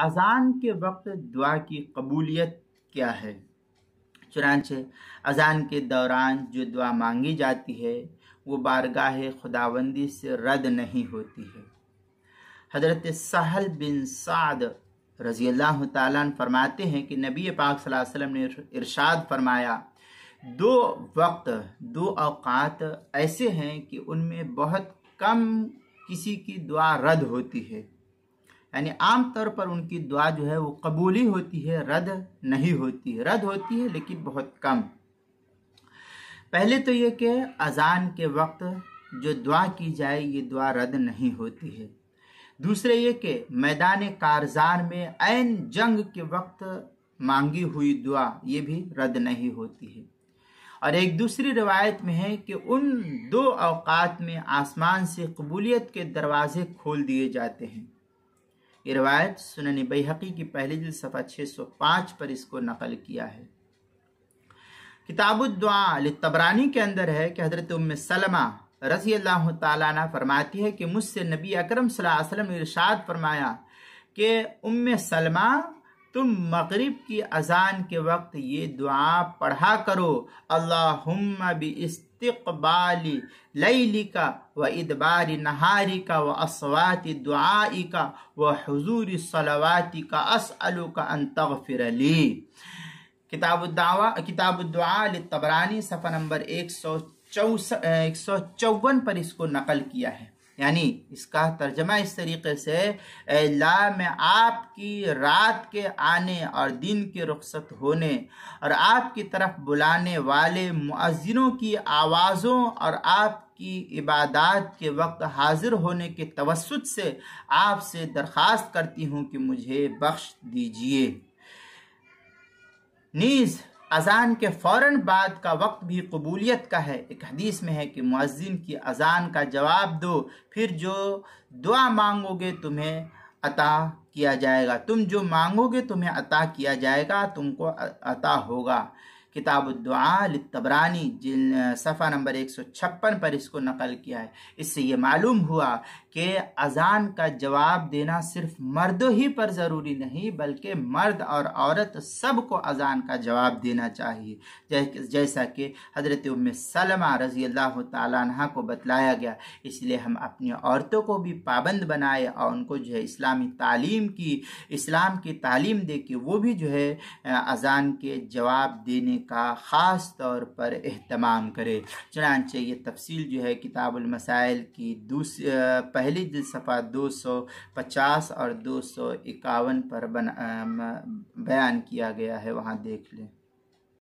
اذان کے وقت دعا کی قبولیت کیا ہے؟ چنانچہ اذان کے دوران جو دعا مانگی جاتی ہے وہ بارگاہ خداوندی سے رد نہیں ہوتی ہے۔ حضرت سہل بن سعد رضی اللہ تعالیٰ عنہ فرماتے ہیں کہ نبی پاک صلی اللہ علیہ وسلم نے ارشاد فرمایا، دو اوقات ایسے ہیں کہ ان میں بہت کم کسی کی دعا رد ہوتی ہے، یعنی عام طور پر ان کی دعا جو ہے وہ قبولی ہوتی ہے، رد نہیں ہوتی ہے، رد ہوتی ہے لیکن بہت کم۔ پہلے تو یہ کہ اذان کے وقت جو دعا کی جائے یہ دعا رد نہیں ہوتی ہے۔ دوسرے یہ کہ میدان کارزار میں عین جنگ کے وقت مانگی ہوئی دعا یہ بھی رد نہیں ہوتی ہے۔ اور ایک دوسری روایت میں ہے کہ ان دو اوقات میں آسمان سے قبولیت کے دروازے کھول دیے جاتے ہیں۔ یہ روایت سنن بیہقی کی پہلی جلد صفحہ 605 پر اس کو نقل کیا ہے۔ کتاب الدعاء للطبرانی کے اندر ہے کہ حضرت ام سلمہ رضی اللہ تعالیٰ عنہ فرماتی ہے کہ مجھ سے نبی اکرم صلی اللہ علیہ وسلم نے ارشاد فرمایا کہ ام سلمہ تم مغرب کی اذان کے وقت یہ دعا پڑھا کرو، اللہم باستقبال لیلک و ادبار نہارک و اصوات دعائک و حضور صلواتک اسألک ان تغفر لی۔ کتاب الدعاء للطبرانی صفحہ نمبر 154 پر اس کو نقل کیا ہے۔ یعنی اس کا ترجمہ اس طریقے سے، اے اللہ میں آپ کی رات کے آنے اور دن کے رخصت ہونے اور آپ کی طرف بلانے والے مؤذنوں کی آوازوں اور آپ کی عبادات کے وقت حاضر ہونے کے توسط سے آپ سے درخواست کرتی ہوں کہ مجھے بخش دیجیے۔ نیز اذان کے فوراً بعد کا وقت بھی قبولیت کا ہے۔ ایک حدیث میں ہے کہ مؤذن کی اذان کا جواب دو، پھر جو دعا مانگو گے تمہیں عطا کیا جائے گا، تم جو مانگو گے تمہیں عطا کیا جائے گا، تم کو عطا ہوگا۔ کتاب الدعاء للطبرانی صفحہ نمبر 156 پر اس کو نقل کیا ہے۔ اس سے یہ معلوم ہوا کہ اذان کا جواب دینا صرف مردوں ہی پر ضروری نہیں، بلکہ مرد اور عورت سب کو اذان کا جواب دینا چاہیے، جیسا کہ حضرت ام سلمہ رضی اللہ تعالیٰ عنہ کو بتلایا گیا۔ اس لیے ہم اپنی عورتوں کو بھی پابند بنائے اور ان کو جو ہے اسلام کی تعلیم دے کہ وہ بھی جو ہے اذان کے جواب دینے کا خاص طور پر اہتمام کرے۔ چنانچہ یہ تفصیل جو ہے کتاب المسائل کی پہلی جلد صفحہ 250 اور 251 پر بیان کیا گیا ہے، وہاں دیکھ لیں۔